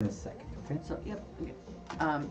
in a second, okay? So, yep. Okay.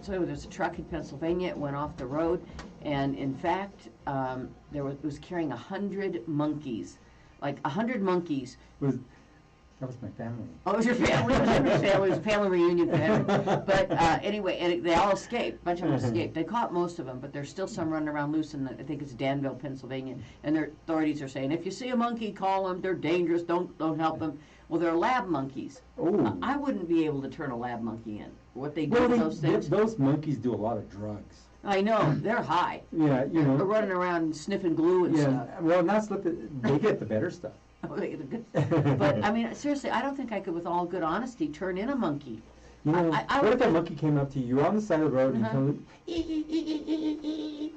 So anyway, there's a truck in Pennsylvania. It went off the road, and in fact, it was carrying 100 monkeys, like 100 monkeys. That was my family. Oh, it was your family? It was your family. It was a family reunion family. But anyway, and they all escaped. A bunch of them escaped. They caught most of them, but there's still some running around loose in, I think it's Danville, Pennsylvania. And their authorities are saying, if you see a monkey, call them. They're dangerous. Don't help them. Well, they're lab monkeys. Oh. I wouldn't be able to turn a lab monkey in. What they do Well, with those things. those monkeys do a lot of drugs. I know. They're high. Yeah, you know. They're running around sniffing glue and stuff. Well, not slipping. They get the better stuff. Oh, they get the good. But, I mean, seriously, I don't think I could, with all good honesty, turn in a monkey. You know, I what if that monkey came up to you? You're on the side of the road and Uh-huh. you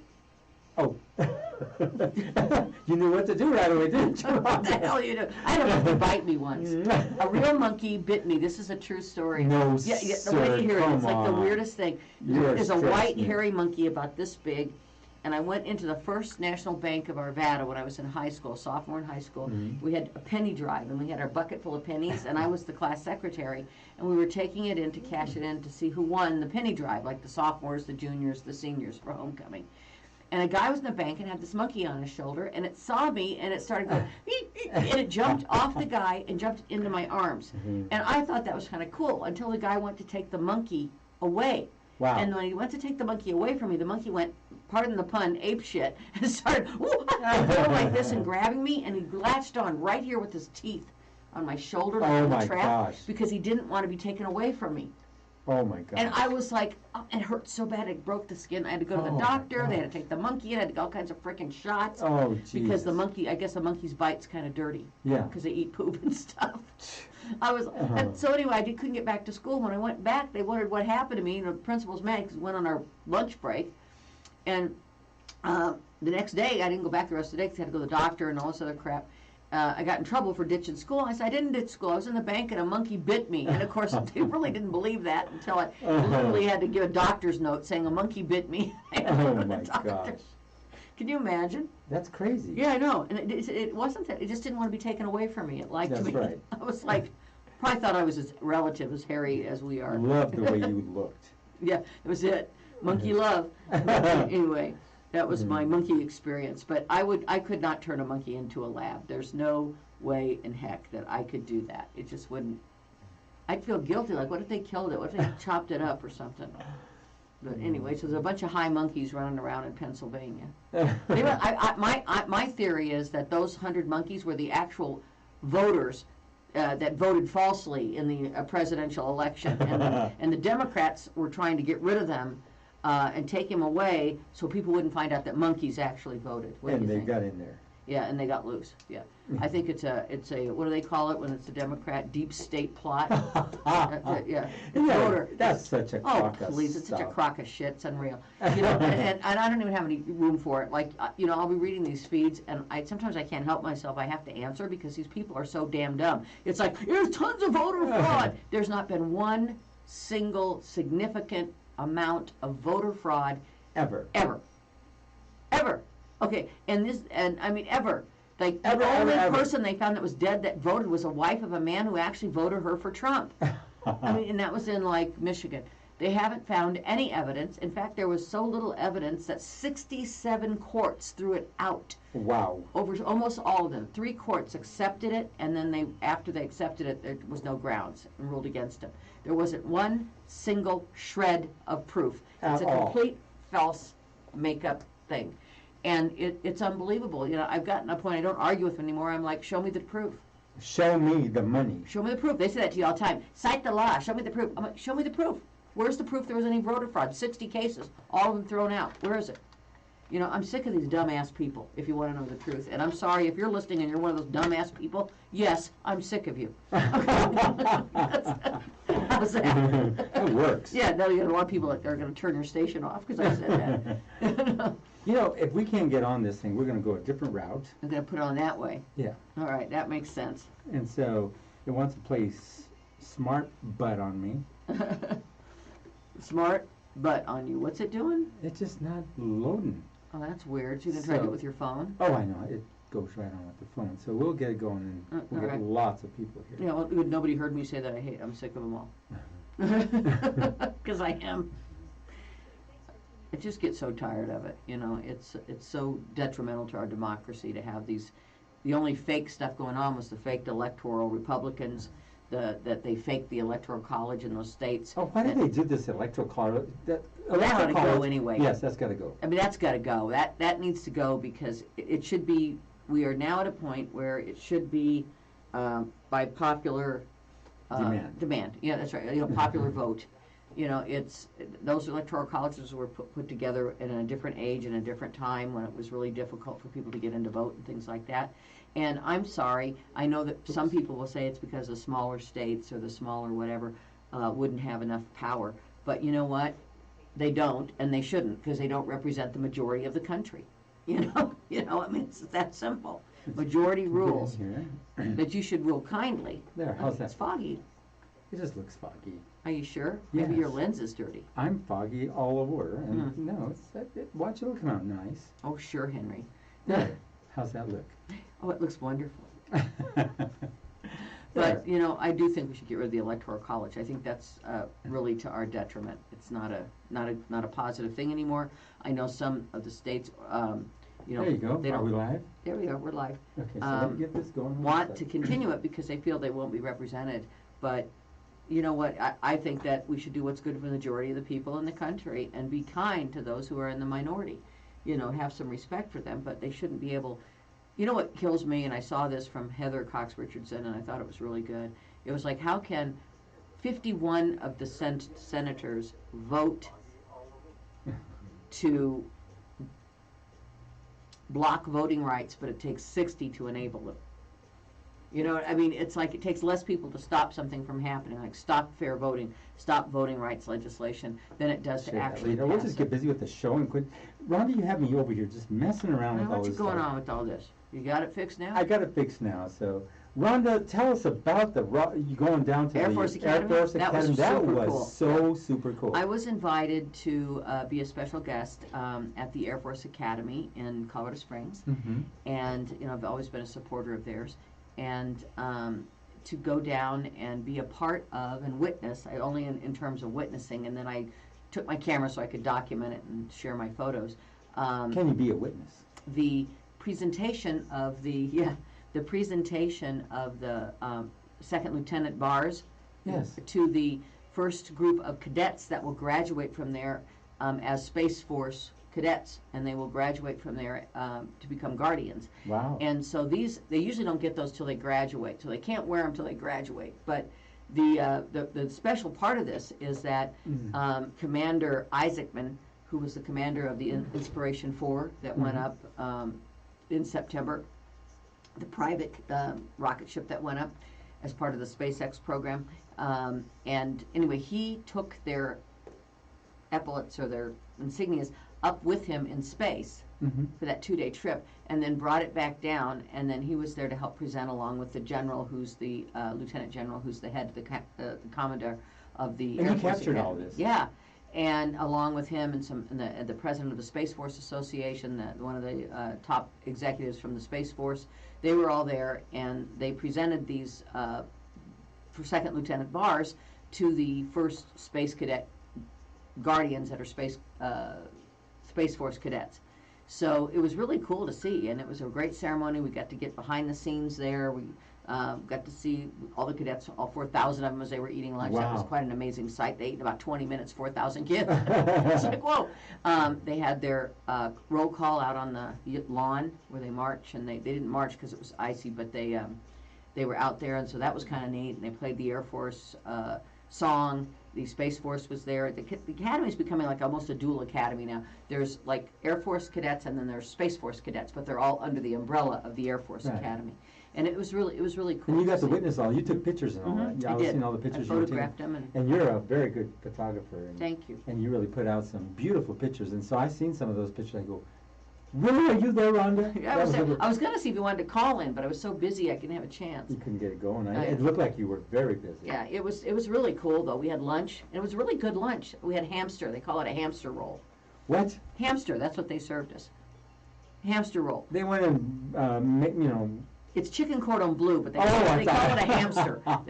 oh. You knew what to do right away, didn't you? What the hell you do? I had a monkey bite me once. A real monkey bit me. This is a true story. No, The sir, way you hear it, it's like the on. weirdest thing. You're There's a white, stressing me. hairy monkey about this big, and I went into the First National Bank of Arvada when I was in high school, sophomore in high school. Mhm. We had a penny drive, and we had our bucket full of pennies, and I was the class secretary, and we were taking it in to cash it in to see who won the penny drive, like the sophomores, the juniors, the seniors for homecoming. And a guy was in the bank and had this monkey on his shoulder, and it saw me, and it started going, and it jumped off the guy and jumped into my arms. Mhm. And I thought that was kind of cool until the guy went to take the monkey away. Wow. And when he went to take the monkey away from me, the monkey went, pardon the pun, ape shit, and started going like this and grabbing me, and he latched on right here with his teeth on my shoulder, like Oh on the my trap, gosh. because he didn't want to be taken away from me. Oh my God. And I was like, oh, it hurt so bad, it broke the skin. I had to go to the Oh, my doctor, they had to gosh. take the monkey, I had to get all kinds of freaking shots. Oh, Because the Jesus. monkey, I guess the monkey's bite's kind of dirty. Yeah. Because they eat poop and stuff. I was, Uh-huh. and so anyway, I couldn't get back to school. When I went back, they wondered what happened to me. And the principal's mad because we went on our lunch break. And the next day, I didn't go back the rest of the day because I had to go to the doctor and all this other crap. I got in trouble for ditching school. I said, I didn't ditch school. I was in the bank and a monkey bit me. And of course, they really didn't believe that until I literally had to give a doctor's note saying a monkey bit me. I had to Oh go to the my doctor. gosh. Can you imagine? That's crazy. Yeah, I know. And it wasn't that. It just didn't want to be taken away from me. It liked That's me. right. I was like, probably thought I was as relative, as hairy as we I are. love the way you looked. Yeah, that was it. Monkey love. Anyway, that was my Mm-hmm. monkey experience. But I could not turn a monkey into a lab. There's no way in heck that I could do that. It just wouldn't. I'd feel guilty. Like, what if they killed it? What if they chopped it up or something? But anyway, so there's a bunch of high monkeys running around in Pennsylvania. Anyway, my theory is that those 100 monkeys were the actual voters that voted falsely in the presidential election, and the Democrats were trying to get rid of them and take him away so people wouldn't find out that monkeys actually voted. What do And you they think? got in there. Yeah, and they got loose. Yeah, I think it's a what do they call it when it's a Democrat deep state plot? Yeah, it's Yeah, voter. that's such a Oh, crock of please, it's such a stuff. crock of shit. It's unreal. You know, and I don't even have any room for it. Like, you know, I'll be reading these feeds, and sometimes I can't help myself. I have to answer because these people are so damn dumb. It's like, there's tons of voter fraud. There's not been one single significant amount of voter fraud Ever. ever. Okay, and I mean, ever. Like, Ever, the only ever. person they found that was dead that voted was a wife of a man who actually voted her for Trump. I mean, and that was in, like, Michigan. They haven't found any evidence. In fact, there was so little evidence that 67 courts threw it out. Wow. Over almost all of them. 3 courts accepted it, and then after they accepted it, there was no grounds and ruled against it. There wasn't one single shred of proof. It's At a all. complete false make-up thing. And it's unbelievable. You know, I've gotten to a point I don't argue with them anymore. I'm like, show me the proof. Show me the money. Show me the proof. They say that to you all the time. Cite the law. Show me the proof. I'm like, show me the proof. Where's the proof there was any voter fraud? 60 cases, all of them thrown out. Where is it? You know, I'm sick of these dumbass people, if you want to know the truth. And I'm sorry if you're listening and you're one of those dumbass people. Yes, I'm sick of you. How's that? It works. Yeah, now you got a lot of people that are going to turn your station off because I said that. You know, if we can't get on this thing, we're going to go a different route. I'm going to put it on that way. Yeah. All right, that makes sense. And so it wants to play smart butt on me. Smart butt on you. What's it doing? It's just not loading. Oh, that's weird. So you can try to do it So- with your phone? Oh, I know. It goes right on with the phone. So we'll get it going and we'll Okay. get lots of people here. Yeah, well, nobody heard me say that I'm sick of them all. Because I am. I just get so tired of it, you know. It's so detrimental to our democracy to have these. The only fake stuff going on was the faked electoral Republicans, that they faked the electoral college in those states. Oh, why did they do this electoral college? That ought to go anyway. Yes, that's got to go. I mean, that's got to go. That needs to go because it should be. We are now at a point where it should be by popular demand. Yeah, that's right. You know, popular vote. You know, those electoral colleges were put together in a different age and a different time when it was really difficult for people to get in to vote and things like that. And I'm sorry, I know that some people will say it's because the smaller states or the smaller whatever wouldn't have enough power. But you know what? They don't, and they shouldn't, because they don't represent the majority of the country. You know, I mean, it's that simple. Majority rules that you should rule kindly. There, how's that? It's foggy. It just looks foggy. Are you sure? Yes. Maybe your lens is dirty. I'm foggy all over, and no, watch it'll come out nice. Oh, sure, Henry. There, how's that look? Oh, it looks wonderful. But, you know, I do think we should get rid of the Electoral College. I think that's really to our detriment. It's not a positive thing anymore. I know some of the states, you know, there you go. they don't. Are we live? There we are. We're live. Okay, so let me get this going. Want to continue it because they feel they won't be represented. But you know what? I think that we should do what's good for the majority of the people in the country and be kind to those who are in the minority. You know, have some respect for them, but they shouldn't be able. You know what kills me, and I saw this from Heather Cox Richardson, and I thought it was really good. It was like, how can 51 of the senators vote to block voting rights, but it takes 60 to enable them? You know, I mean, it's like it takes less people to stop something from happening, like stop fair voting, stop voting rights legislation, than it does to actually pass We'll just get busy with the show and quit. Rhonda, you have me over here just messing around with all this What's going on with all this? You got it fixed now? I got it fixed now. So, Rhonda, tell us about you going down to Air Force Academy. That was super cool. So super cool. I was invited to be a special guest at the Air Force Academy in Colorado Springs, and you know, I've always been a supporter of theirs. And to go down and be a part of and witness, only in terms of witnessing, and then I took my camera so I could document it and share my photos. Can you be a witness? The presentation of the second lieutenant bars, yes, to the first group of cadets that will graduate from there as Space Force cadets, and they will graduate from there to become guardians. Wow. And so they usually don't get those till they graduate, so they can't wear them till they graduate. But the special part of this is that Commander Isaacman, who was the commander of the Inspiration 4 that went up in September, the private rocket ship that went up as part of the SpaceX program, and anyway, he took their epaulets or their insignias up with him in space for that 2-day trip, and then brought it back down, and then he was there to help present along with the general, who's the lieutenant general, who's the head, the commandant of the Air Force. And he captured all this. Yeah, and along with him and the president of the Space Force Association, one of the top executives from the Space Force, they were all there, and they presented these for second lieutenant bars to the first space cadet guardians that are Space Force cadets. So it was really cool to see, and it was a great ceremony. We got to get behind the scenes there. We got to see all the cadets, all 4,000 of them, as they were eating lunch. Wow. That was quite an amazing sight. They ate in about 20 minutes, 4,000 kids. It's like, whoa. They had their roll call out on the lawn where they march, and they didn't march because it was icy, but they were out there, and so that was kind of neat. And they played the Air Force song. The Space Force was there. The Academy is becoming like almost a dual academy now. There's like Air Force cadets, and then there's Space Force cadets, but they're all under the umbrella of the Air Force Academy. And it was really cool. And you got to witness all. You took pictures and all that. Yeah, I was seeing all the pictures. I photographed them. And you're a very good photographer. Thank you. And you really put out some beautiful pictures. And so I seen some of those pictures. I go, really? Are you there, Rhonda? Yeah, I was going to see if you wanted to call in, but I was so busy I didn't have a chance. You couldn't get it going. It looked like you were very busy. Yeah, it was really cool, though. We had lunch, and it was a really good lunch. We had hamster. They call it a hamster roll. What? Hamster. That's what they served us. Hamster roll. They went and It's chicken cordon bleu, but they Oh, call it a thought- hamster. All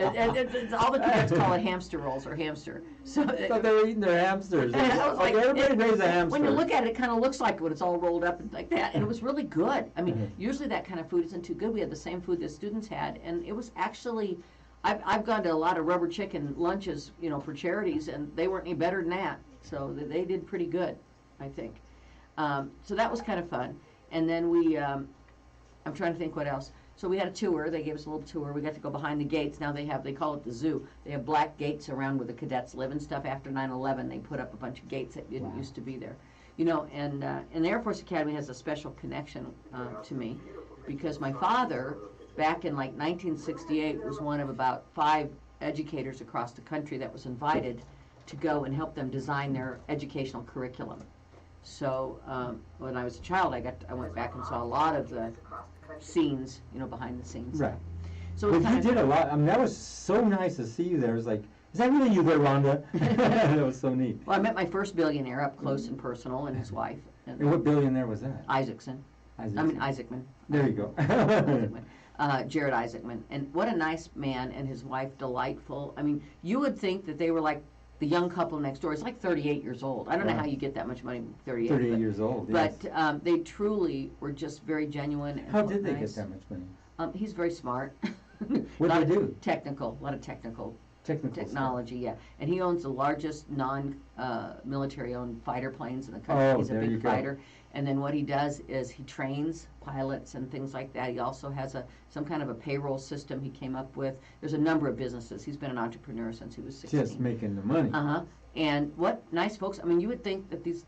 the cadets call it hamster rolls or hamster. So I thought they were eating their hamsters. I was like, Everybody raised a hamster. when you look at it, it kind of looks like when it's all rolled up and like that, and it was really good. I mean, Mhm. usually that kind of food isn't too good. We had the same food that students had, and it was actually, I've gone to a lot of rubber chicken lunches, for charities, and they weren't any better than that. So they did pretty good, I think. So that was kind of fun. And then I'm trying to think what else. So we had a tour. They gave us a little tour. We got to go behind the gates. Now they call it the zoo. They have black gates around where the cadets live and stuff. After 9/11, they put up a bunch of gates that didn't Wow. used to be there. And the Air Force Academy has a special connection to me because my father, back in like 1968, was one of about 5 educators across the country that was invited to go and help them design their educational curriculum. So when I was a child, I went back and saw a lot of the scenes, behind the scenes. Right. So it But was you kind did a lot. I mean, that was so nice to see you there. It was like, is that really you there, Rhonda? That was so neat. Well, I met my first billionaire up close and personal, and his wife, And what billionaire was that? Isaacson. Isaacman. There you go. Isaacman. Jared Isaacman. And what a nice man, and his wife, delightful. I mean, you would think that they were like the young couple next door. It's like 38 years old. I don't know Wow. how you get that much money, 38. 38 years old, yes. But they truly were just very genuine. And How did they nice. get that much money? He's very smart. What did they do? A lot of technical Technical technology, yeah. And he owns the largest non-military-owned fighter planes in the country. Oh, He's a there you big go. fighter. And then what he does is he trains pilots and things like that. He also has some kind of a payroll system he came up with. There's a number of businesses. He's been an entrepreneur since he was 16. Just making the money. Uh-huh. And what nice folks. I mean, you would think that these,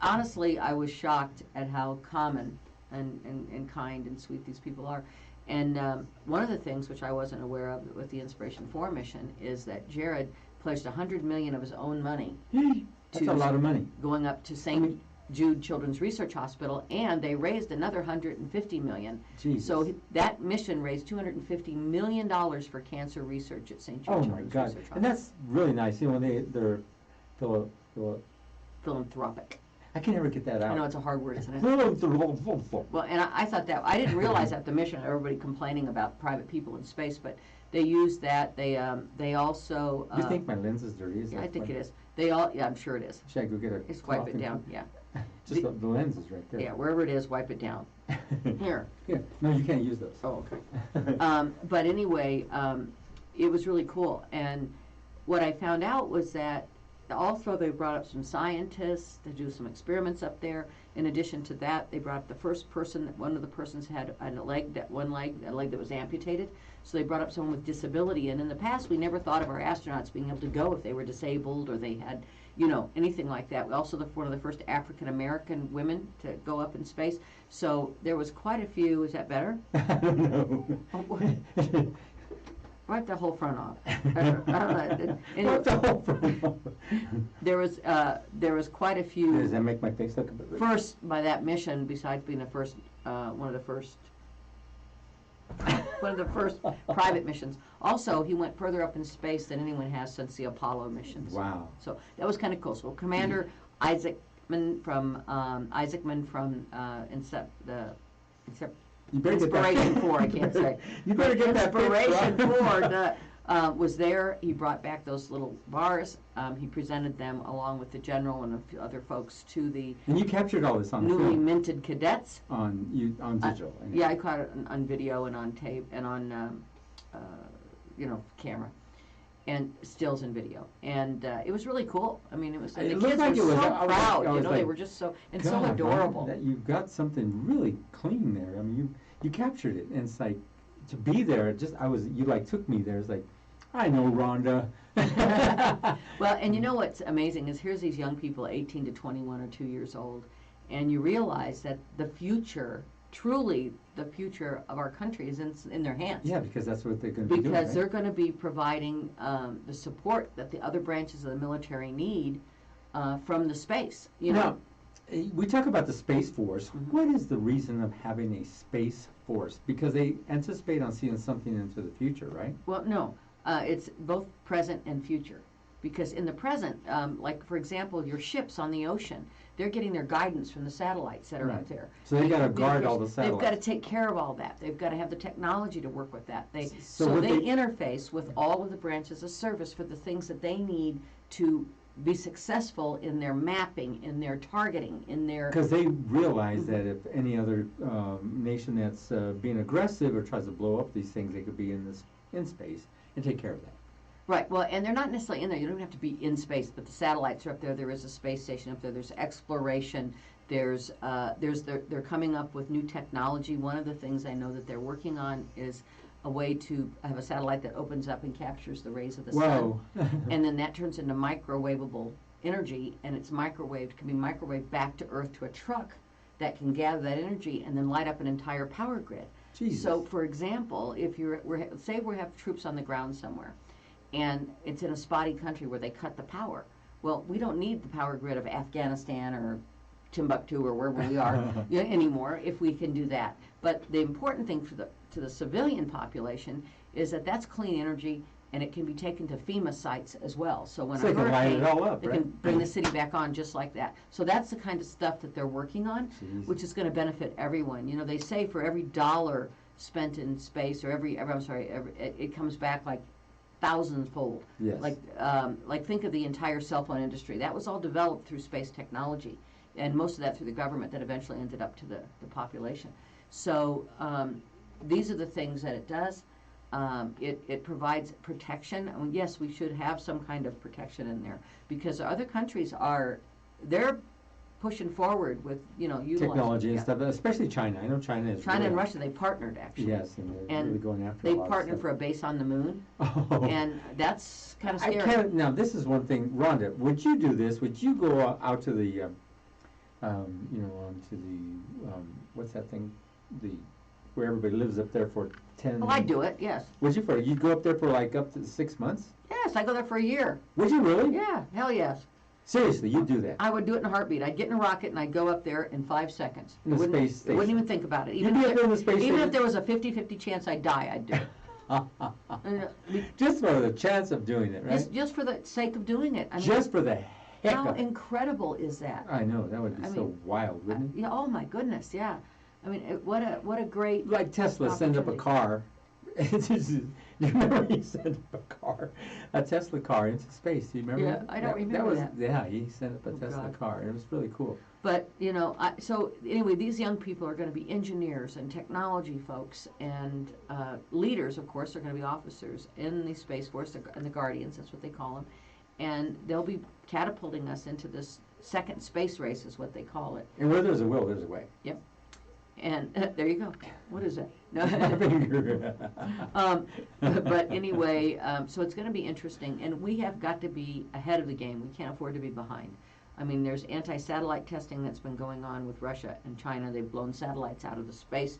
honestly, I was shocked at how common and kind and sweet these people are. And one of the things which I wasn't aware of with the Inspiration 4 mission is that Jared pledged $100 million of his own money That's a lot of money. going up to St. Jude Children's Research Hospital, and they raised another $150 million. Jesus. So that mission raised $250 million for cancer research at St. Jude Oh my Children's God. Research Hospital. And that's really nice. They're Philanthropic. I can never get that out. I know it's a hard word, isn't it? Philanthropic. Well, and I thought that, I didn't realize at the mission, everybody complaining about private people in space, but they use that. They also. You think my lens is dirty? Is Yeah, that I think funny? it is. Yeah, I'm sure it is. Should I go get a Just wipe cloth it and down, clean- yeah. Just the lens is right there. Yeah, wherever it is, wipe it down. Here. Yeah. No, you can't use those. Oh, okay. But anyway, it was really cool. And what I found out was that also they brought up some scientists to do some experiments up there. In addition to that, they brought up the first person, one of the persons had a leg that was amputated. So they brought up someone with disability. And in the past, we never thought of our astronauts being able to go if they were disabled or they had, anything like that. Also, one of the first African-American women to go up in space. So there was quite a few. Is that better? I don't know. Wipe the whole front off. Anyway, What the whole front off? there was quite a few Does that make my face look a bit? first by that mission. Besides being the first, one of the first private missions. Also, he went further up in space than anyone has since the Apollo missions. Wow. So that was kind of cool. So Commander Isaacman from You better get that. Inspiration 4, I can't say. You better get that Inspiration picture. 4 was there. He brought back those little bars. He presented them along with the general and a few other folks to the And you captured all this on newly film, minted cadets. on digital. Yeah, I caught it on video and on tape and on camera and stills and video. And it was really cool. I mean, and It the looked kids like were it was- so I was proud. like- They were just so so God, adorable. That you've got something really clean there. I mean, you captured it, and it's like to be there. You took me there. It's like, I know Rhonda. Well, and you know what's amazing is here's these young people, 18 to 21 or 2 years old, and you realize that the future, truly the future of our country is in their hands. Yeah, because that's what they're going to be doing. Because Right? they're going to be providing the support that the other branches of the military need from the space. Now, we talk about the Space Force. Mhm. What is the reason of having a Space Force? Because they anticipate on seeing something into the future, right? Well, no, it's both present and future. because in the present, like for example, your ships on the ocean, they're getting their guidance from the satellites that are up there. So they got to guard all the They've got to satellites. take care of all that. They've got to have the technology to work with that. So So what they they- interface with all of the branches of service for the things that they need to be successful in their mapping, in their targeting, in their. Because they realize that if any other nation that's being aggressive or tries to blow up these things, they could be in space and take care of that. Right, well, and they're not necessarily in there. You don't have to be in space, but the satellites are up there. There is a space station up there. There's exploration. They're coming up with new technology. One of the things I know that they're working on is a way to have a satellite that opens up and captures the rays of the Whoa. sun, and then that turns into microwavable energy, and it's microwaved, can be microwaved back to Earth to a truck that can gather that energy and then light up an entire power grid. Jesus. So, for example, if say we have troops on the ground somewhere, and it's in a spotty country where they cut the power. Well, we don't need the power grid of Afghanistan or Timbuktu or wherever we are anymore if we can do that. But the important thing to the civilian population is that that's clean energy, and it can be taken to FEMA sites as well. So when So a they can light hurricane, it all up, they right? can bring the city back on just like that. So that's the kind of stuff that they're working on, Jeez. which is going to benefit everyone. You know, they say for every dollar spent in space, or it comes back like thousands-fold. Yes. Like think of the entire cell phone industry. That was all developed through space technology, and most of that through the government that eventually ended up to the population. So these are the things that it does. It provides protection. I mean, yes, we should have some kind of protection in there because other countries they're pushing forward with, utilizing Technology and stuff, especially China. I know China is China really, and Russia, they partnered actually. Yes, and they're And really going after They a lot of partnered stuff. for a base on the moon, Oh. and that's kind of I scary. can't, now, this is one thing, Rhonda, would you do this? Would you go out to the, onto the, what's that thing? Where everybody lives up there for 10. Well, I'd do it, yes. Would you you'd go up there for like up to 6 months? Yes, I go there for a year. Would you really? Yeah, hell yes. Seriously, you'd do that? I would do it in a heartbeat. I'd get in a rocket and I'd go up there in 5 seconds. In the Wouldn't- space station. Wouldn't even think about it. You'd be up there in the space Even station? if there was a 50-50 chance I'd die, I'd do it. Just for the chance of doing it, right? Just for the sake of doing it. I mean, Just for the heck how of it. incredible is that? I know, that would be I so mean, wild, wouldn't it? Yeah, oh my goodness, yeah. I mean, what a great Like Tesla send up a opportunity. car. You remember he sent up a Tesla car into space? Do you remember? Yeah, I don't remember that. Yeah, he sent up a Oh, Tesla God. car. It was really cool. But, so anyway, these young people are going to be engineers and technology folks, and leaders, of course, are going to be officers in the Space Force, and the Guardians, that's what they call them. And they'll be catapulting us into this second space race, is what they call it. And where there's a will, there's a way. Yep. And there you go. What is it? My finger. But anyway, so it's going to be interesting, and we have got to be ahead of the game. We can't afford to be behind. I mean, there's anti-satellite testing that's been going on with Russia and China. They've blown satellites out of the space,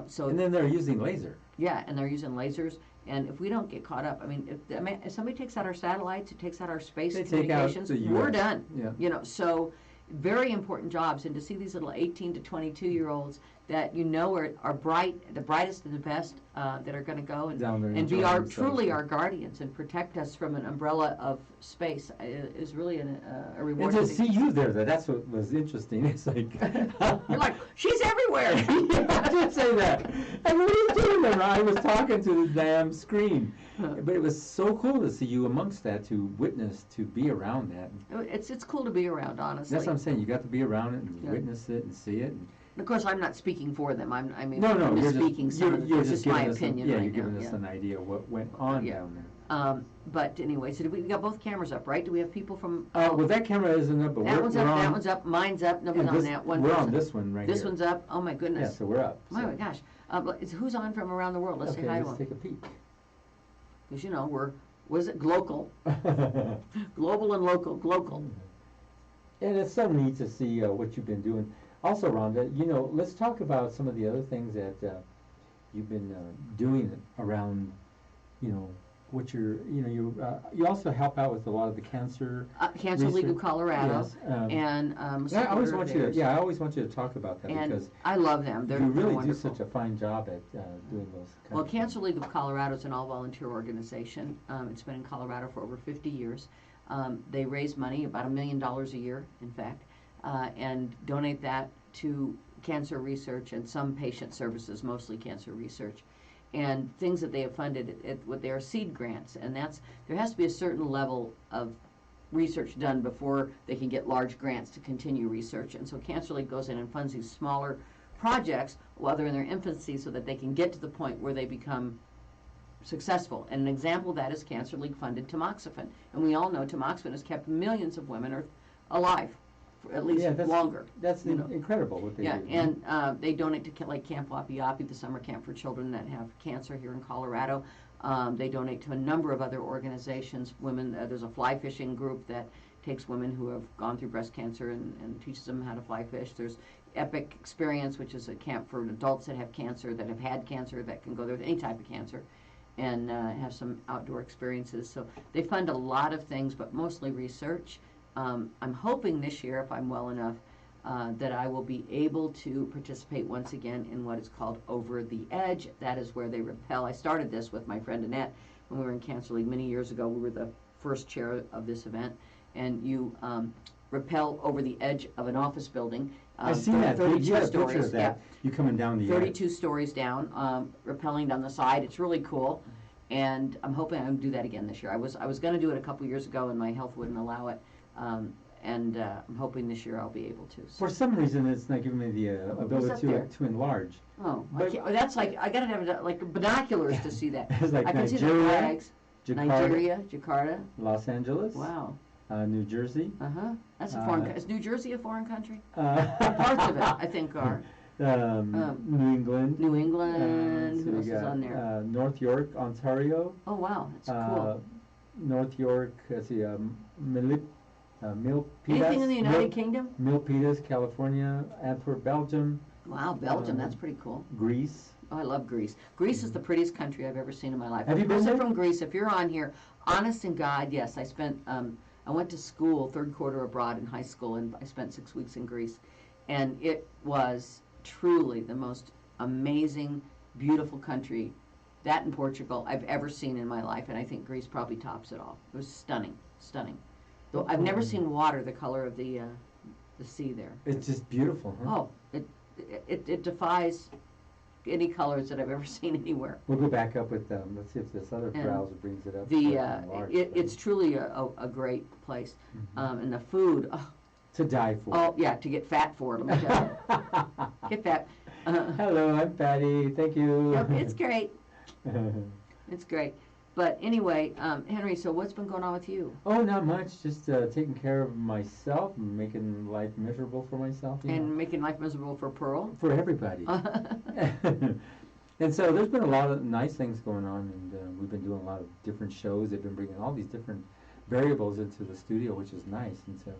so And then they're using laser. yeah, and they're using lasers. And if we don't get caught up, I mean, if somebody takes out our satellites, it takes out our space They take out communications, the we're US. done. Yeah. So very important jobs, and to see these little 18 to 22-year-olds that are bright, the brightest and the best, that are going to go Down there and be enjoying themselves. truly our guardians and protect us from an umbrella of space is really a And reward. to see you there, that's what was interesting. It's like, You're like, she's everywhere. I did say that. And what are you doing there? I was talking to the damn screen. But it was so cool to see you amongst that, to witness, to be around that. It's cool to be around, honestly. That's what I'm saying. You got to be around it and Yeah. witness it and see it. And Of course, I'm not speaking for them. I'm no, I'm you're just speaking some of it. you're It's just my giving us opinion yeah, right you're now. giving us an idea of what went on Yeah. down there. But anyway, so we got both cameras up, right? Do we have people from? Well, that camera isn't up, but that we're, one's we're up. on. That one's up. Mine's up. Nobody's and on this- that one. We're on person. this one right This here. one's up. Oh my Yeah, goodness. so we're up. Oh my so- gosh. But who's on from around the world? Let's Okay, say hi to let's them. take a peek. Because we're what is it? Global, global and local. And it's so neat to see what you've been doing. Also, Rhonda, let's talk about some of the other things that you've been doing around, what you also help out with a lot of the cancer. Cancer League of research. Colorado. Yes, And I always want you to, I always want you to talk about that And because I love them. They're you really do wonderful. such a fine job at doing those. Well, Cancer League of Colorado is an all-volunteer organization. It's been in Colorado for over 50 years. They raise money, about $1 million a year, in fact, and donate that to cancer research and some patient services, mostly cancer research. And things that they have funded with their seed grants, and there has to be a certain level of research done before they can get large grants to continue research. And so Cancer League goes in and funds these smaller projects while they're in their infancy so that they can get to the point where they become successful. And an example of that is Cancer League funded tamoxifen. And we all know tamoxifen has kept millions of women alive for at least longer. That's incredible what they do. And they donate to like Camp Wapi Yapi, the summer camp for children that have cancer here in Colorado. They donate to a number of other organizations. There's a fly fishing group that takes women who have gone through breast cancer and teaches them how to fly fish. There's Epic Experience, which is a camp for adults that have cancer, that have had cancer, that can go there with any type of cancer and have some outdoor experiences. So they fund a lot of things, but mostly research. I'm hoping this year, if I'm well enough, that I will be able to participate once again in what is called Over the Edge. That is where they rappel. I started this with my friend Annette when we were in Cancer League many years ago. We were the first chair of this event. And you rappel over the edge of an office building. I've seen that. 32 You had a stories. picture of that. Yeah. You coming down the 32 stories down, rappelling down the side. It's really cool. And I'm hoping I'm going to do that again this year. I was going to do it a couple years ago, and my health wouldn't allow it. I'm hoping this year I'll be able to. So. For some reason, it's not giving me the ability to enlarge. Oh, that's like, I got to have like binoculars to see that. It's like I can see the Nigeria, flags. Nigeria, Jakarta. Los Angeles. Wow. New Jersey. That's a foreign. Is New Jersey a foreign country? Parts of it, I think, are. New England. New England. Who else is on there? North York, Ontario. Oh wow, that's cool. North York. Let's see. Milpitas. Anything in the United Kingdom? Milpitas, California. Antwerp, Belgium. Wow, Belgium. That's pretty cool. Greece. Oh, I love Greece. Greece is the prettiest country I've ever seen in my life. Have you been there? From Greece, if you're on here, honest to God, yes. I went to school, third quarter abroad in high school, and I spent 6 weeks in Greece. And it was truly the most amazing, beautiful country, that and Portugal, I've ever seen in my life. And I think Greece probably tops it all. It was stunning, stunning. Though I've never seen water the color of the sea there. It's just beautiful, huh? Oh, it defies any colors that I've ever seen anywhere. We'll go back up with them. Let's see if this other browser brings it up. It's truly a great place. And the food, to die for. Oh yeah, to get fat for it. Let me tell you. Get fat. Hello, I'm Patty. Thank you. Yep, it's great. It's great. But anyway, Henry, so what's been going on with you? Oh, not much. Just taking care of myself, making life miserable for myself. Making life miserable for Pearl? For everybody. And so there's been a lot of nice things going on, and we've been doing a lot of different shows. They've been bringing all these different variables into the studio, which is nice. And so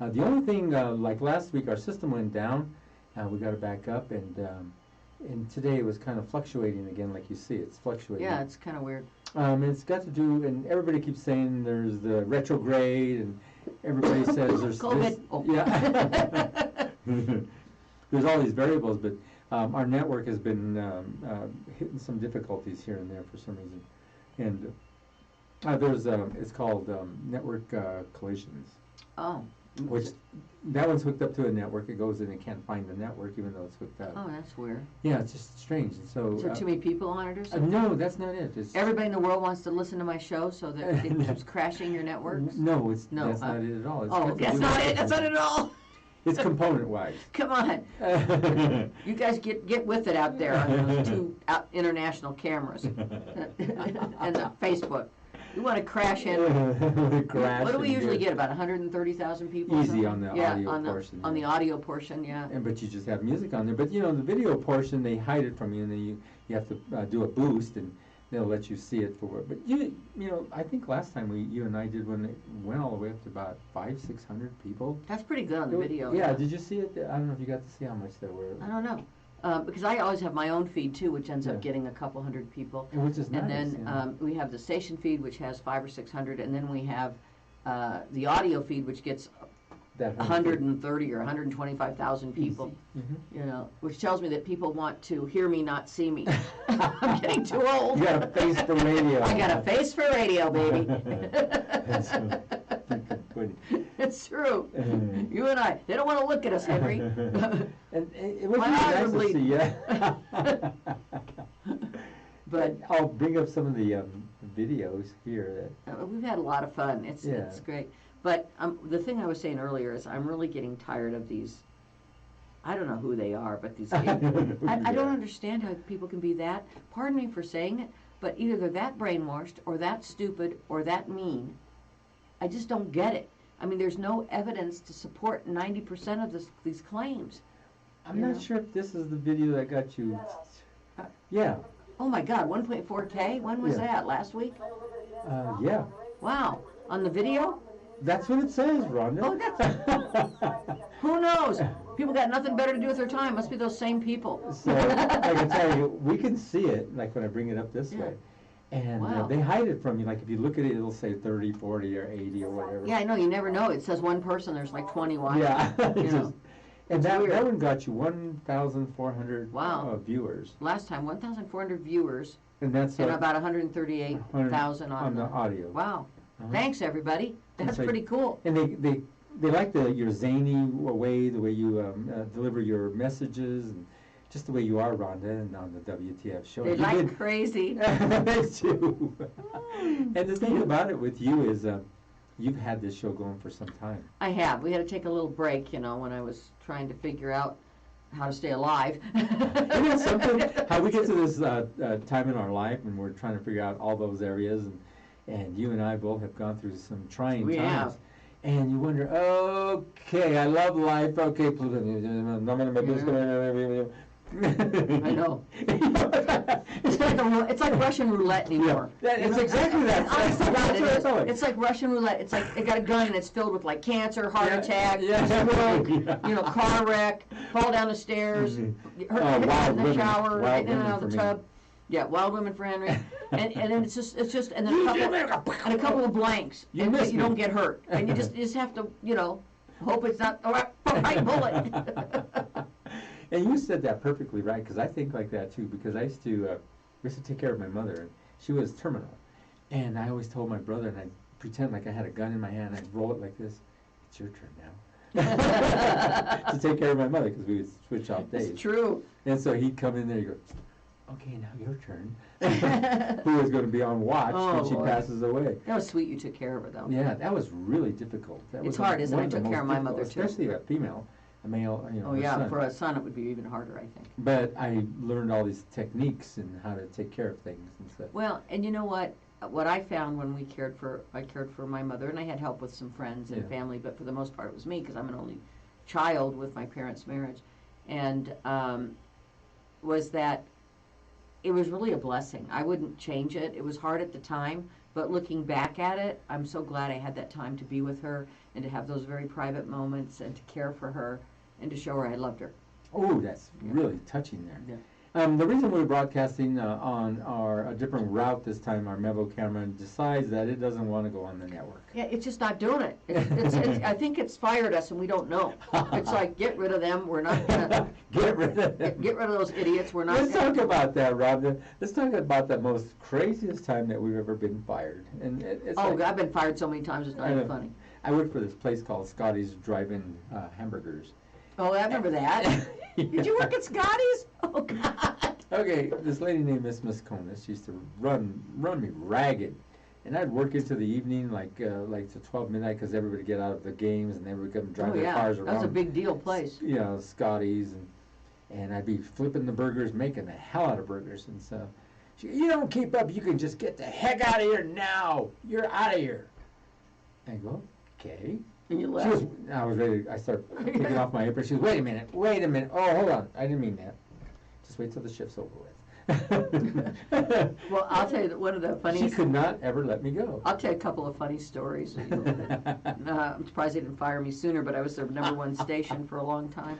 the only thing, like last week, our system went down. We got it back up, and today it was kind of fluctuating again, like you see. It's fluctuating. Yeah, it's kind of weird. It's got to do, and everybody keeps saying there's the retrograde, and everybody says there's COVID. this. Oh. Yeah. There's all these variables, but our network has been hitting some difficulties here and there for some reason. And there's, it's called network collisions. Oh. Which, that one's hooked up to a network. It goes in and can't find the network even though it's hooked up. Oh, that's weird. Yeah, it's just strange. And so, is there too many people on it or something? No, that's not it. It's everybody in the world wants to listen to my show, so that it keeps crashing your networks? No, that's not it at all. That's not it. That's not it at all. It's component-wise. Come on. You guys get with it out there on those two international cameras and Facebook. We want to crash in. What do we usually get? About 130,000 people? Easy on the audio portion. On the audio portion, yeah. But you just have music on there. But, the video portion, they hide it from you, and then you have to do a boost, and they'll let you see it for. But, I think last time you and I did when it went all the way up to about 500-600 people. That's pretty good on the video. Yeah, did you see it? I don't know if you got to see how much there were. I don't know. Because I always have my own feed too, which ends up getting a couple hundred people. Which is nice. And then we have the station feed, which has 500 or 600, and then we have the audio feed, which gets 130 or 125,000 people. Which tells me that people want to hear me, not see me. I'm getting too old. You got a face for radio. I got a face for radio, baby. funny. It's true. You and I, they don't want to look at us, Henry. And it would be My eyes are nice to see, bleeding. yeah. But I'll bring up some of the videos here. we've had a lot of fun. It's Yeah. great. But the thing I was saying earlier is I'm really getting tired of these. I don't know who they are, but these. I don't understand how people can be that. Pardon me for saying it, but either they're that brainwashed or that stupid or that mean. I just don't get it. I mean, there's no evidence to support 90% of these claims. I'm not sure if this is the video that got you. Yeah. Oh my God, 1.4K? When was Yeah. that? Last week? Yeah. Wow. On the video? That's what it says, Rhonda. Oh, who knows? People got nothing better to do with their time. Must be those same people. So I can tell you, we can see it, like when I bring it up this way. And Wow. they hide it from you. Like if you look at it, it'll say 30, 40, or 80 or whatever. Yeah, I know. You never know. It says one person. There's like 20 watching. Yeah. You know. And It's that weird. one got you 1,400 Wow. viewers. Last time, 1,400 viewers And that's and about 138,000 on the audio. Wow. Uh-huh. Thanks, everybody. That's like- pretty cool. And they like your zany way, the way you deliver your messages, and just the way you are, Rhonda, and on the WTF show. They You like did- crazy. They do. And the thing about it with you is you've had this show going for some time. I have. We had to take a little break, when I was trying to figure out how to stay alive. Isn't that something? How we get to this time in our life and we're trying to figure out all those areas, and you and I both have gone through some trying We times. have. And you wonder, okay, I love life. Okay, I know. It's like Russian roulette anymore. Yeah, it's exactly that. Honestly, God, That's it what I is. felt like. It's like Russian roulette. It's like they got a gun and it's filled with like cancer, heart Yeah, attack, yeah. stroke, car wreck, fall down the stairs, Mhm. hurt in Wild the women. shower, Wild in and women out of the for me. tub. Yeah, wild women for Henry, and then it's just and then a couple of blanks, You and missed you me. don't get hurt, and you just have to hope it's not the right bullet. And you said that perfectly right, because I think like that too, because I used to take care of my mother, and she was terminal. And I always told my brother, and I'd pretend like I had a gun in my hand, I'd roll it like this, it's your turn now. To take care of my mother, because we would switch off days. It's true. And so he'd come in there, and go, okay, now your turn. Who was going to be on watch Oh, when she Lord. passes away. That was sweet you took care of her, though. Yeah, that was really difficult. That It's was hard, isn't one it? of the I took care of most my mother, difficult, too. especially a female, a male, Oh, a yeah, son. for a son it would be even harder, I think. But I learned all these techniques and how to take care of things and stuff. Well, and you know what? What I found when I cared for my mother, and I had help with some friends and Yeah. family, but for the most part it was me because I'm an only child with my parents' marriage, and was that it was really a blessing. I wouldn't change it. It was hard at the time, but looking back at it, I'm so glad I had that time to be with her and to have those very private moments and to care for her and to show her I loved her. Oh, that's really touching there. The reason we're broadcasting on a different route this time, our Mevo camera decides that it doesn't want to go on the network. Yeah, it's just not doing it. I think it's fired us and we don't know. It's like, get rid of them. We're not gonna Get rid of them. get rid of those idiots. We're not. Let's gonna, talk about that, Rob. Let's talk about the most craziest time that we've ever been fired. And it's Oh, like, I've been fired so many times. It's not I even know. funny. I worked for this place called Scotty's Drive-In Hamburgers. Oh, I remember that. Did you work at Scotty's? Oh God. Okay, this lady named Miss Misconis, she used to run me ragged, and I'd work into the evening, like to 12 midnight, because everybody would get out of the games and they would come drive Oh their yeah, cars that around. was a big deal place. You know, Scotty's, and I'd be flipping the burgers, making the hell out of burgers, and so she, you don't keep up, you can just get the heck out of here now. You're out of here. I go, okay. And you She was, left. I was ready. I start taking off my apron. She goes, wait a minute. Oh, hold on. I didn't mean that. Just wait till the shift's over with. Well, I'll tell you that one of the She funniest. could not ever let me go. I'll tell you a couple of funny stories. I'm surprised they didn't fire me sooner, but I was their #1 station for a long time.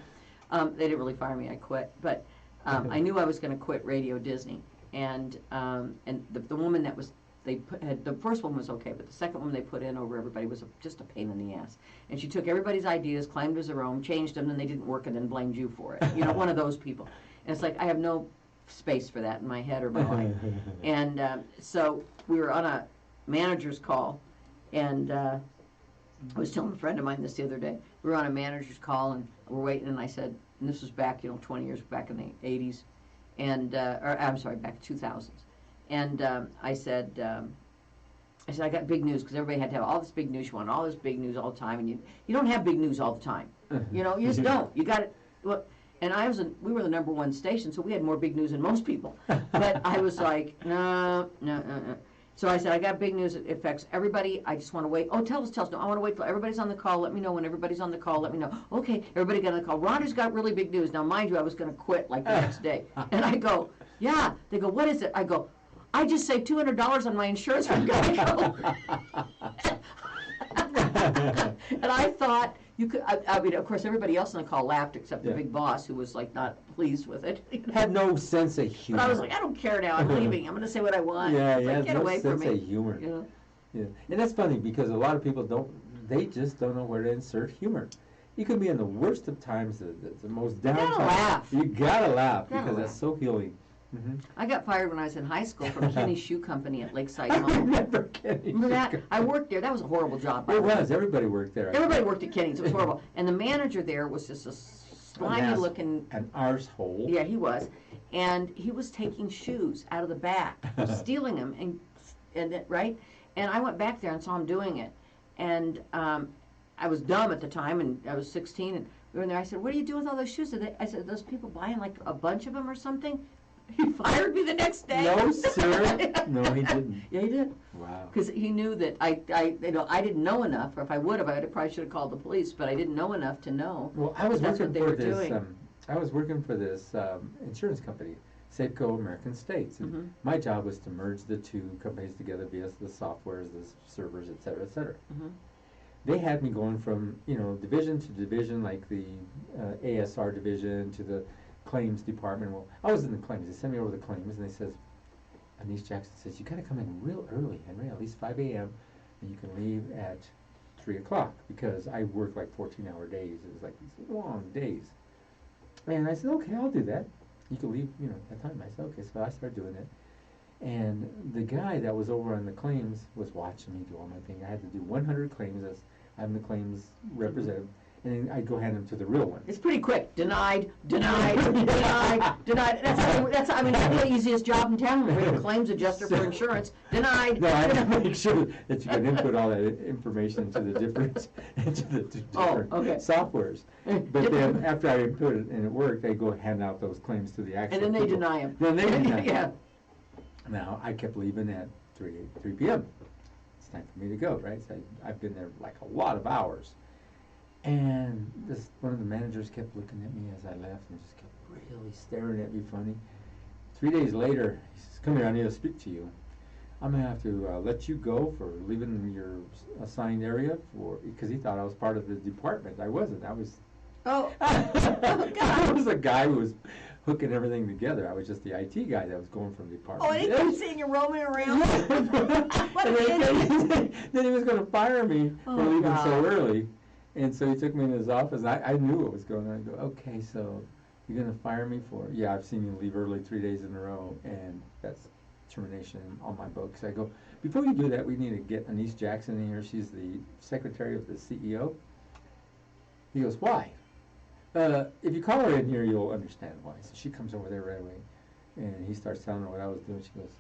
They didn't really fire me. I quit, but I knew I was going to quit Radio Disney, and the woman that was the first one was okay, but the second one they put in over everybody was just a pain in the ass. And she took everybody's ideas, claimed as her own, changed them, then they didn't work, and then blamed you for it. You know, one of those people. And it's like I have no space for that in my head or my life. And so we were on a manager's call, and I was telling a friend of mine this the other day. We were on a manager's call and we're waiting, and I said, and this was back, 20 years back in the 80s, and or I'm sorry, back 2000s, and I said, I got big news, because everybody had to have all this big news. You want all this big news all the time, and you don't have big news all the time. You just don't. You got it. Look, and we were the #1 station, so we had more big news than most people. But I was like, no. So I said, I got big news. It affects everybody. I just want to wait. Oh, tell us. No, I want to wait till everybody's on the call. Let me know when everybody's on the call. Let me know. Okay, everybody got on the call. Rhonda's got really big news. Now, mind you, I was going to quit like the next day. And I go, yeah. They go, what is it? I go, I just saved $200 on my insurance from Geico. And I thought, you could, I mean, of course, everybody else on the call laughed except the big boss, who was like not pleased with it. Had no sense of humor. But I was like, I don't care now. I'm leaving. I'm going to say what I want. Yeah, it's like, get no away from sense me. of humor. You know? Yeah, and that's funny because a lot of people they just don't know where to insert humor. You could be in the worst of times, the most down You gotta time. laugh. You gotta laugh Gotta because laugh. that's so healing. Mm-hmm. I got fired when I was in high school from Kenny's Shoe Company at Lakeside I Mall. remember Kenny. Remember that? I worked there. That was a horrible job. by It the way. was. Everybody worked there. Everybody worked at Kenny's. It was horrible. And the manager there was just a slimy looking. An arsehole. Yeah, he was. And he was taking shoes out of the back, stealing them, right? And I went back there and saw him doing it. And I was dumb at the time, and I was 16, and we were in there. I said, what are you doing with all those shoes? I said, those people buying like a bunch of them or something? He fired me the next day. No, sir. No, he didn't. Yeah, he did. Wow. Because he knew that I didn't know enough, or if I would have, I probably should have called the police, but I didn't know enough to know. Well, I was that's working what they for were this. doing. I was working for this insurance company, Safeco American States, and Mhm. my job was to merge the two companies together via the softwares, the servers, et cetera, et cetera. Mhm. They had me going from division to division, like the ASR division to the claims department. Well, I was in the claims. They sent me over the claims, and they says, Anise Jackson says, you got to come in real early, Henry, at least 5 a.m., and you can leave at 3 o'clock, because I worked like 14-hour days. It was like these long days. And I said, okay, I'll do that. You can leave, at that time. I said, okay, so I started doing it. And the guy that was over on the claims was watching me do all my thing. I had to do 100 claims as I'm the claims representative, and then I'd go hand them to the real one. It's pretty quick. Denied, denied, denied, denied. That's the easiest job in town. We're a claims adjuster for insurance. Denied. No, I had to make sure that you can input all that information into the different softwares. But then after I input it and it worked, they go hand out those claims to the actual And then they people. deny them. Then they deny 'em. Yeah. Now, I kept leaving at 3 p.m. It's time for me to go, right? So I've been there like a lot of hours. And one of the managers kept looking at me as I left and just kept really staring at me funny. 3 days later, he says, come here, I need to speak to you. I'm going to have to let you go for leaving your assigned area because he thought I was part of the department. I wasn't. I was Oh. I was a guy who was hooking everything together. I was just the IT guy that was going from department. Oh, and he kept seeing you roaming around. What And an idiot. then he was going to fire me for Oh, leaving God. so early. And so he took me in his office, and I knew what was going on. I go, okay, so you're going to fire me for, yeah, I've seen you leave early 3 days in a row, and that's termination on my books. I go, before you do that, we need to get Anise Jackson in here. She's the secretary of the CEO. He goes, why? If you call her in here, you'll understand why. So she comes over there right away, and he starts telling her what I was doing. She looks,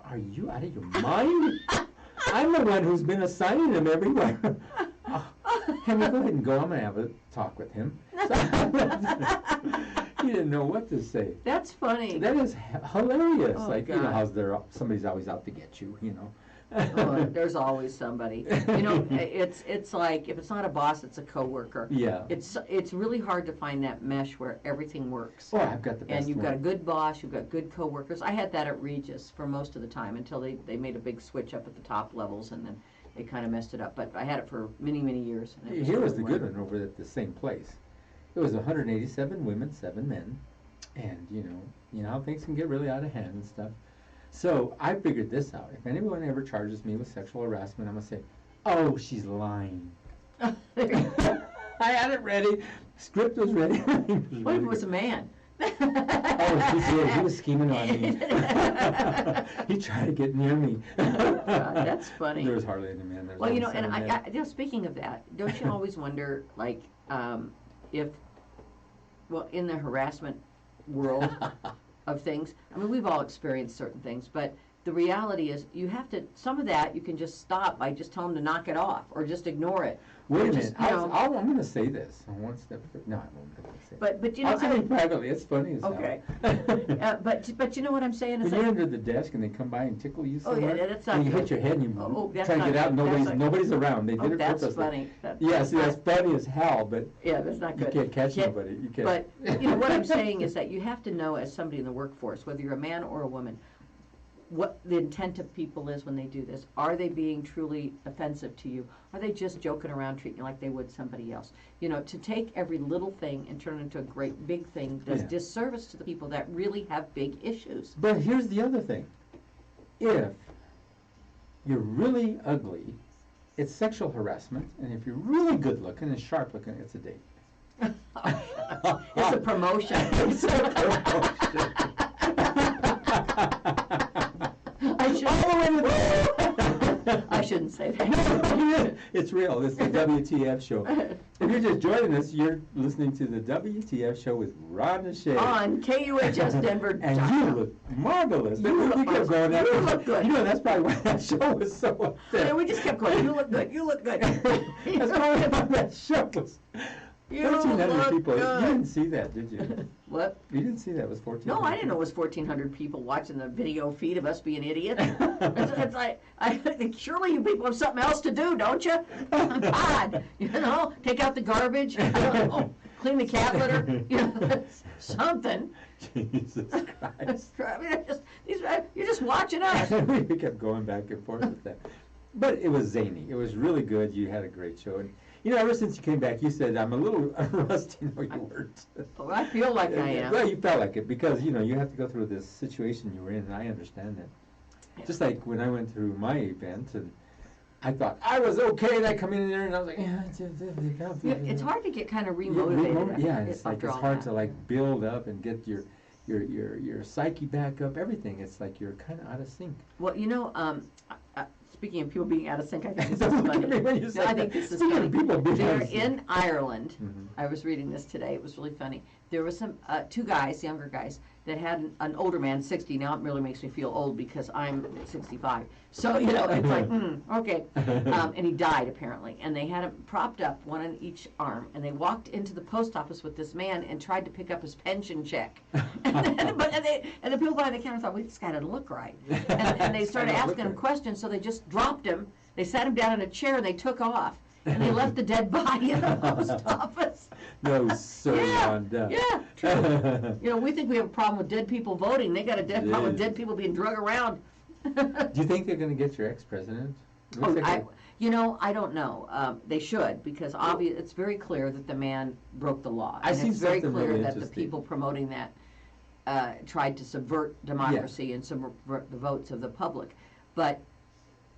are you out of your mind? I'm the one who's been assigning him everywhere. Henry, go ahead and go. I'm going to have a talk with him. He didn't know what to say. That's funny. That is hilarious. Oh, like, God. how somebody's always out to get you, Oh, there's always somebody. It's like, if it's not a boss, it's a coworker. Yeah. It's really hard to find that mesh where everything works. Oh, I've got the best And you've one. got a good boss, you've got good coworkers. I had that at Regis for most of the time until they made a big switch up at the top levels, and then they kind of messed it up. But I had it for many, many years. And it Here was the really good wonderful. one over at the same place. It was 187 women, 7 men, and you know how things can get really out of hand and stuff. So I figured this out. If anyone ever charges me with sexual harassment, I'm gonna say, "Oh, she's lying." I had it ready. Script was ready. What if it was a man? Oh, he did. He was scheming on me. He tried to get near me. God, that's funny. There was hardly any men. Well, you know, and speaking of that, don't you always wonder, like, if, well, in the harassment world of things, I mean, we've all experienced certain things, but the reality is you have to, some of that you can just stop by just telling them to knock it off or just ignore it. Wait a Or minute. just, you know, I'm going to say this. One step. No, I won't say it. but you know, I'll tell you privately. It's funny as hell. okay. But you know what I'm saying? When It's you're like, under the desk and they come by and tickle you oh somewhere, yeah, that's not and you good. hit your head and you That's try to not get out, good. and nobody's around. They did it that's purposely. funny. Yeah, see, that's funny as hell, but Yeah, that's not good. you can't catch nobody. You can't. But you know what I'm saying is that you have to know, as somebody in the workforce, whether you're a man or a woman, what the intent of people is when they do this. Are they being truly offensive to you? Are they just joking around, treating you like they would somebody else? You know, to take every little thing and turn it into a great big thing does disservice to the people that really have big issues. But here's the other thing. If you're really ugly, it's sexual harassment, and if you're really good looking and sharp looking, it's a date. It's a promotion. It's a promotion. I shouldn't say that. No, it's real. It's the WTF show. If you're just joining us, you're listening to the WTF show with Rhonda Shea. On KUHS Denver. And you look marvelous. You look kept going marvelous. You look good. You know, that's probably why that show was so up there. Yeah, we just kept going. You look good. You look good. That's probably why that show was. You 1,400 look people. good. You didn't see that, did you? What? You didn't see that. It was 1,400. No, I didn't know it was 1,400 people watching the video feed of us being idiots. It's like, I think surely you people have something else to do, don't you? God, you know, take out the garbage, I don't know, clean the cat litter, you know, something. Jesus Christ. I mean, you're just watching us. We kept going back and forth with that. But it was zany. It was really good. You had a great show. And, you know, ever since you came back, you said, I'm a little rusty. No, you weren't. Well, I feel like I am. Well, you felt like it because, you know, you have to go through this situation you were in, and I understand that. Yeah. Just like when I went through my event, and I thought I was okay, and I come in there, and I was like, Yeah, it's hard to get kind of remotivated. Yeah, it's like after it's all hard that. to like build up and get your psyche back up. Everything. It's like you're kind of out of sync. Well, you know, speaking of people being out of sync, I think this is Look funny. at me when you say I that. think this is Speaking funny. of people being out They're of sync. in Ireland. Mhm. I was reading this today. It was really funny. There was some two guys, younger guys, that had an older man, 60. Now it really makes me feel old because I'm 65. So, you know, it's like, okay. And he died, apparently. And they had him propped up, one on each arm. And they walked into the post office with this man and tried to pick up his pension check. And the people behind the counter thought, well, this guy doesn't look right. And they started asking him questions, so they just dropped him. They sat him down in a chair and they took off. And they left the dead body in the post office. No, sir, Rhonda. Yeah, true. You know, we think we have a problem with dead people voting. They got a problem with Jeez. dead people being drug around. Do you think they're going to get your ex-president? Oh, you know, I don't know. They should, because it's very clear that the man broke the law. I And see it's very something clear really that the interesting. people promoting that tried to subvert democracy and subvert the votes of the public. But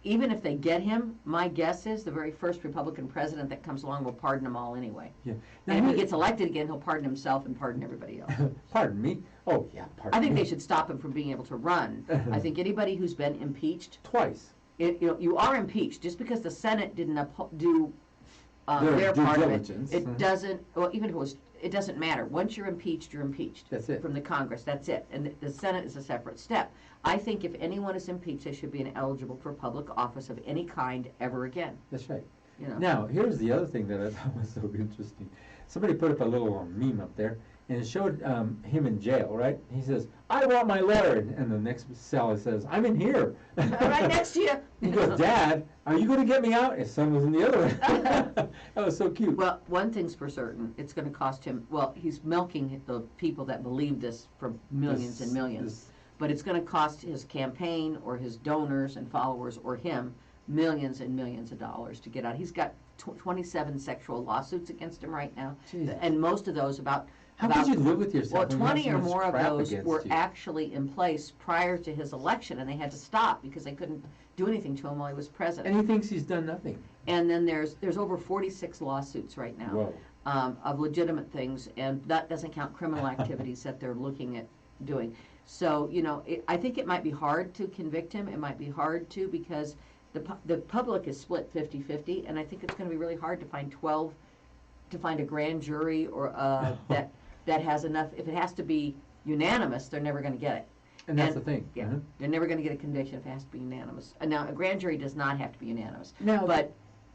even if they get him, my guess is the very first Republican president that comes along will pardon them all anyway. Yeah. And if he gets elected again, he'll pardon himself and pardon everybody else. Pardon me? Oh, yeah, pardon me. I think they should stop him from being able to run. I think anybody who's been impeached, Twice. you are impeached. Just because the Senate didn't do Their their due part diligence. of it, it doesn't. Well, even if it doesn't matter. Once you're impeached, you're impeached. That's it. From the Congress. That's it. And the Senate is a separate step. I think if anyone is impeached, they should be ineligible for public office of any kind ever again. That's right. You know. Now, here's the other thing that I thought was so interesting. Somebody put up a little meme up there, and it showed him in jail, right? He says, I want my letter. And the next cell says, I'm in here. Right next to you. He goes, Dad, are you going to get me out? His son was in the other one. That was so cute. Well, one thing's for certain, it's going to cost him, well, he's milking the people that believe this for millions and millions. But it's going to cost his campaign or his donors and followers or him millions and millions of dollars to get out. He's got 27 sexual lawsuits against him right now. Jesus. And most of those How could you live with yourself? well, when you 20 have so or much more of crap those against were you? actually in place prior to his election, and they had to stop because they couldn't do anything to him while he was president. And he thinks he's done nothing. And then there's over 46 lawsuits right now. Whoa. of legitimate things, and that doesn't count criminal activities that they're looking at doing. So, I think it might be hard to convict him. It might be hard to, because the public is split 50-50, and I think it's going to be really hard to find a grand jury or that has enough. If it has to be unanimous, they're never going to get it. And that's the thing. Yeah, they're never going to get a conviction if it has to be unanimous. Now, a grand jury does not have to be unanimous, Now, but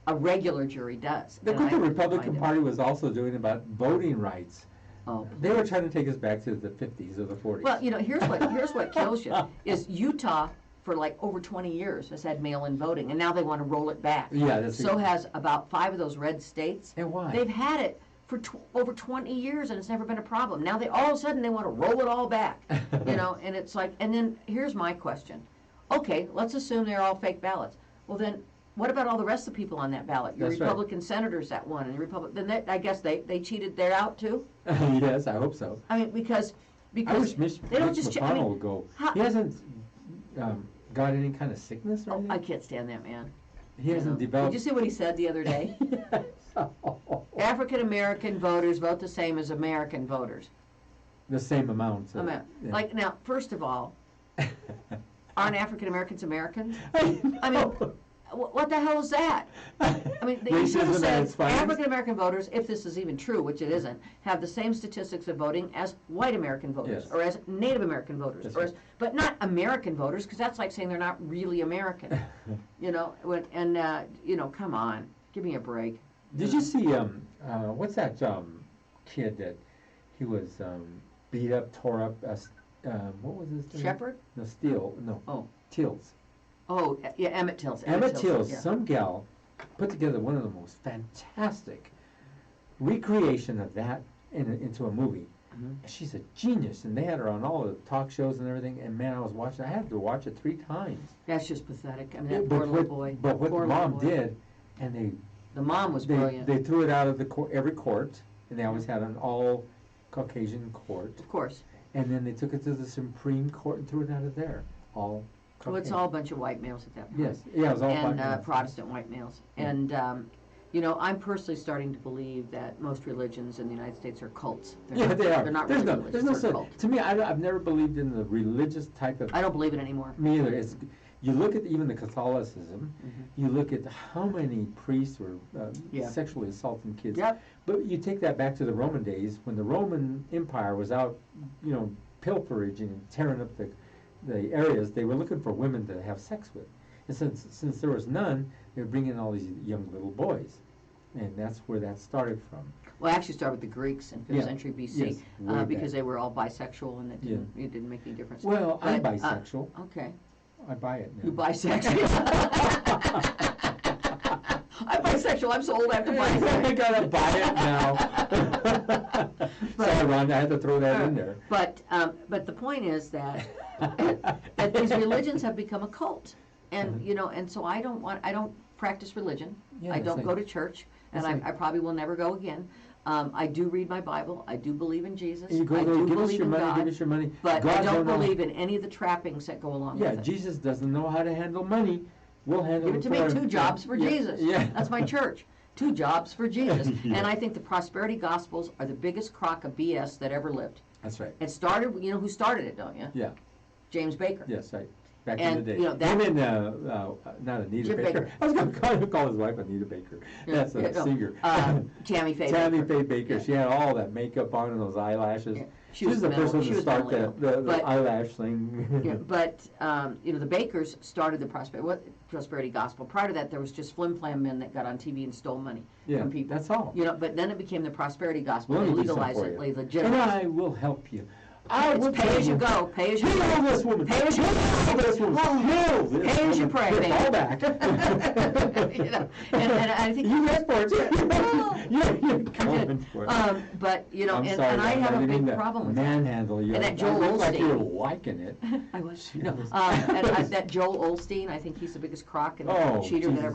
a regular jury does. Look and what the I find Republican it- Party was also doing about voting rights. Oh. They were trying to take us back to the 50s or the 40s. Well, here's what kills you is Utah for like over 20 years has had mail-in voting, and now they want to roll it back. Yeah, that's So has about 5 of those red states. And why? They've had it for over 20 years, and it's never been a problem. Now they all of a sudden they want to roll it all back, and it's like. And then here's my question: okay, let's assume they're all fake ballots. Well, then what about all the rest of the people on that ballot? Your That's right. Republican senators that won, and then I guess they cheated. They're out too. Yes, I hope so. I mean, because I wish Mitch they don't just. McConnell would go. He hasn't got any kind of sickness or Oh, anything? I can't stand that man. He hasn't developed. Did you see what he said the other day? Yes. African American voters vote the same as American voters. The same amount. So, yeah. Like now, first of all, aren't African Americans Americans? I I mean, what the hell is that? I mean, they should have Racism at said its finest. African American voters, if this is even true, which it isn't, have the same statistics of voting as white American voters, Yes. or as Native American voters, That's or right. as, but not American voters, because that's like saying they're not really American. Come on, give me a break. Did you see what's that kid that he was beat up, tore up? What was his name? Shepherd? No, Steele. No. Oh. Tills. Oh, yeah, Emmett Tills. Emmett Tills. Yeah. Some gal put together one of the most fantastic recreation of that into a movie. Mhm. She's a genius, and they had her on all the talk shows and everything. And man, I had to watch it 3 times. That's just pathetic. I mean, that But poor little boy. But what Poor the little mom boy. did, and The mom was brilliant. they threw it out of every court, and they always had an all Caucasian court. Of course. And then they took it to the Supreme Court and threw it out of there. All Caucasian. Well, it's all a bunch of white males at that point. Yes, yeah, it was all And black males. Protestant white males. Yeah. And, I'm personally starting to believe that most religions in the United States are cults. Yeah, they are. They're not there's really no, religious, there's no they're such. cult. To me, I've never believed in the religious type of. I don't believe it anymore. Me either. You look at even the Catholicism. Mhm. You look at how many priests were Yeah. sexually assaulting kids. Yep. But you take that back to the Roman days when the Roman Empire was out, pilferaging and tearing up the areas. They were looking for women to have sex with, and since there was none, they were bringing all these young little boys, and that's where that started from. Well, I actually started with the Greeks in 5th Yeah. century BC, Yes, way because back. they were all bisexual, and it didn't make any difference. Well, I'm But, bisexual. Okay. I buy it now. You bisexual. I'm bisexual. I'm so old I have to buy it. I gotta buy it now. Sorry, Rhonda, I had to throw that in there. But the point is that these religions have become a cult, and and so I don't practice religion. Yeah, I that's don't like- go to church, and that's like- I probably will never go again. I do read my Bible. I do believe in Jesus. You go I there, do give us believe your in money, God, give us your money. but God I don't know- believe in any of the trappings that go along Yeah, with it. Jesus doesn't know how to handle money. We'll handle Give it to me. for 2 him. jobs for Yeah, Jesus. Yeah. That's my church. 2 jobs for Jesus. Yeah. And I think the prosperity gospels are the biggest crock of BS that ever lived. That's right. It started, you know who started it, don't you? Yeah. James Baker. Yes, right. Back And, in the day. you know, that- Him and, not Anita Jim Baker. Baker. I was going to call his wife Anita Baker. That's a singer. Tammy Faye Tammy Baker. Faye Baker. Yeah. She had all that makeup on and those eyelashes. Yeah. She was the first one to start the But- eyelash thing. Yeah, but the Bakers started the prosperity gospel. Prior to that, there was just flim-flam men that got on TV and stole money Yeah, from people. that's all. But then it became the prosperity gospel. Let They me do something legalized for it, you. they And legitimized I will help you. I will It's pay as you go, pay as you Heal go. this woman. Pay as you Heal this woman. Heal this Pay as you woman. pray, Here, baby. fall back. And I think You went for it. You're going for it. but I'm and sorry, I have didn't a mean big to problem with that. manhandle you. And that Joel I look like you're Osteen. liking it. I was. She No, was. that Joel Osteen, I think he's the biggest crock and Oh, cheater that Jesus. ever